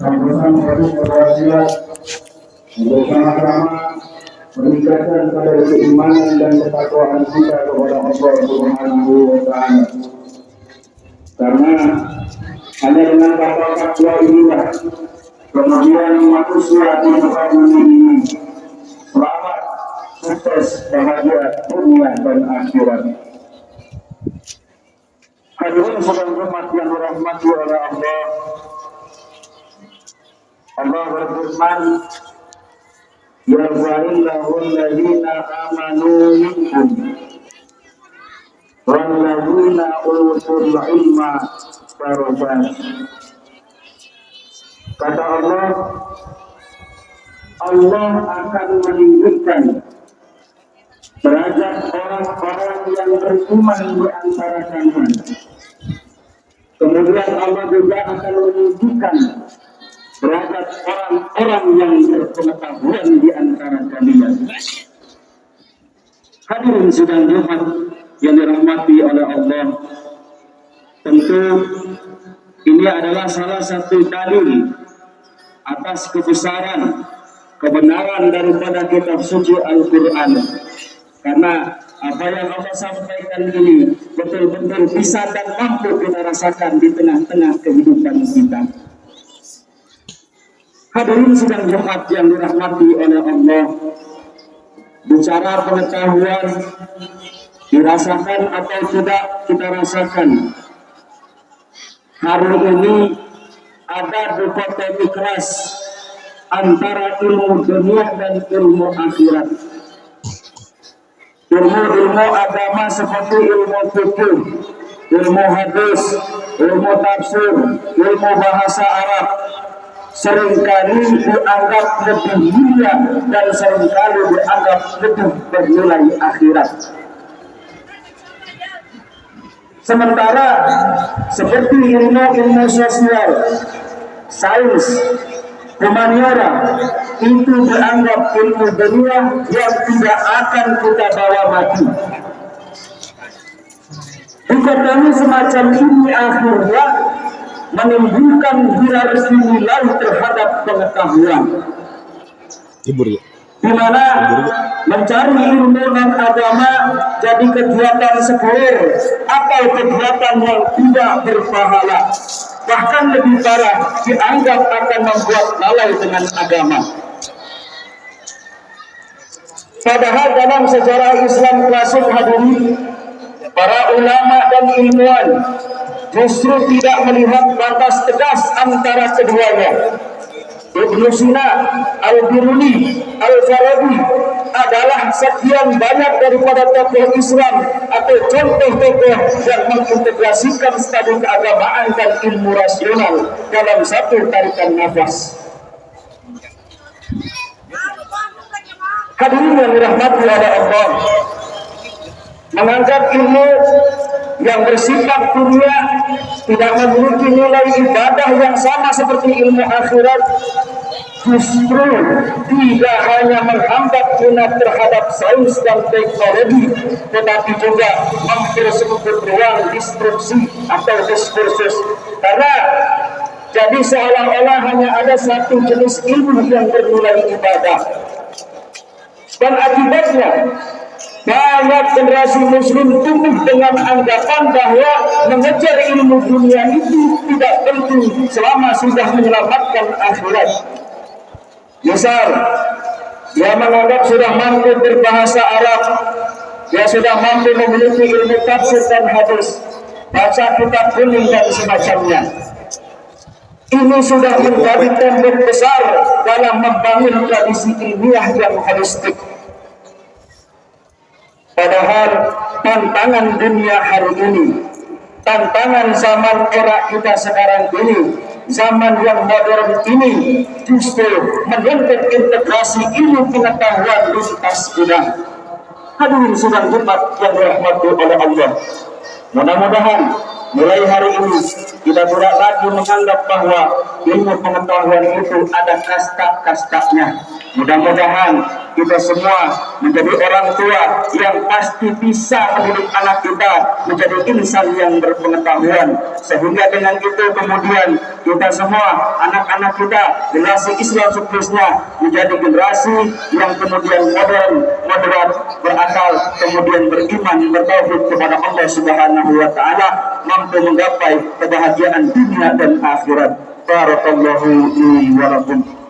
Sama-sama harus berwasiat untuk sama-sama meningkatkan kadar keimanan dan ketakwaan kita kepada Allah Subhanahu wa Ta'ala. Karena hanya dengan takwa inilah kemudian manusia di muka bumi ini selamat, sukses, bahagia dunia dan akhirat. Hadirin sekalian umat yang dirahmati oleh Allah. Allah berfirman, ya wa'illahul ladina amanu minkum walladzina utul ilma darajat. Kata Allah, Allah akan meninggikan derajat orang-orang yang beriman di antara kalian. Kemudian Allah juga akan meninggikan derajat orang-orang yang berpengetahuan di antara kalian. Hadirin sidang Jumat yang dirahmati oleh Allah, tentu ini adalah salah satu dalil atas kebesaran kebenaran daripada kitab suci Al-Quran. Karena apa yang Allah sampaikan ini betul-betul bisa dan mampu kita rasakan di tengah-tengah kehidupan kita. Hadirin sidang Jumat yang dirahmati oleh Allah, bicara pengetahuan dirasakan atau tidak kita rasakan. Hari ini ada dikotomi keras antara ilmu dunia dan ilmu akhirat. Ilmu agama seperti ilmu fikih, ilmu hadis, ilmu tafsir, ilmu bahasa Arab seringkali dianggap lebih mulia dan seringkali dianggap lebih bernilai akhirat. Sementara seperti ilmu sosial, sains, humaniora itu dianggap ilmu dunia yang tidak akan kita bawa mati. Dikotomi semacam ini akhirnya menimbulkan nilai terhadap pengetahuan. Di mana mencari ilmu dan agama jadi kegiatan sekuler atau kegiatan yang tidak berpahala, bahkan lebih parah dianggap akan membuat lalai dengan agama. Padahal dalam sejarah Islam klasik hadirin, para ulama dan ilmuwan justru tidak melihat batas tegas antara keduanya. Ibnu Sina, Al-Biruni, Al-Farabi adalah sekian banyak daripada tokoh Islam atau contoh-tokoh yang mengintegrasikan studi keagamaan dan ilmu rasional dalam satu tarikan nafas. Hadirin yang dirahmati oleh Allah, menganggap ilmu yang bersifat dunia tidak memiliki nilai ibadah yang sama seperti ilmu akhirat justru tidak hanya menghambat minat terhadap sains dan teknologi, tetapi juga mempersempit ruang diskusi atau diskursus. Karena jadi seolah-olah hanya ada satu jenis ilmu yang bernilai ibadah, dan akibatnya banyak generasi muslim tumbuh dengan anggapan bahwa mengejar ilmu dunia itu tidak penting selama sudah menyelamatkan akhirat. Misal, dia menganggap sudah mampu berbahasa Arab, dia sudah mampu memiliki ilmu tafsir dan hadis, baca kitab kuning dan semacamnya. Ini sudah menjadi tembok besar dalam membangun tradisi ilmiah yang holistik. Padahal tantangan dunia hari ini, tantangan zaman era kita sekarang ini, zaman yang modern ini justru menuntut integrasi ilmu pengetahuan lintas bidang. Hadirin sidang Jumat yang dirahmati oleh Allah, mudah-mudahan mulai hari ini kita tidak lagi menganggap bahwa ilmu pengetahuan itu ada kasta-kastanya. Mudah-mudahan kita semua menjadi orang tua yang pasti bisa mendidik anak kita menjadi insan yang berpengetahuan, sehingga dengan itu kemudian kita semua, anak-anak kita, generasi Islam seterusnya menjadi generasi yang kemudian modern, moderat, berakal, kemudian beriman, bertauhid kepada Allah Subhanahu wa taala, mampu menggapai kebahagiaan dunia dan akhirat. Barakallahu li wa lakum.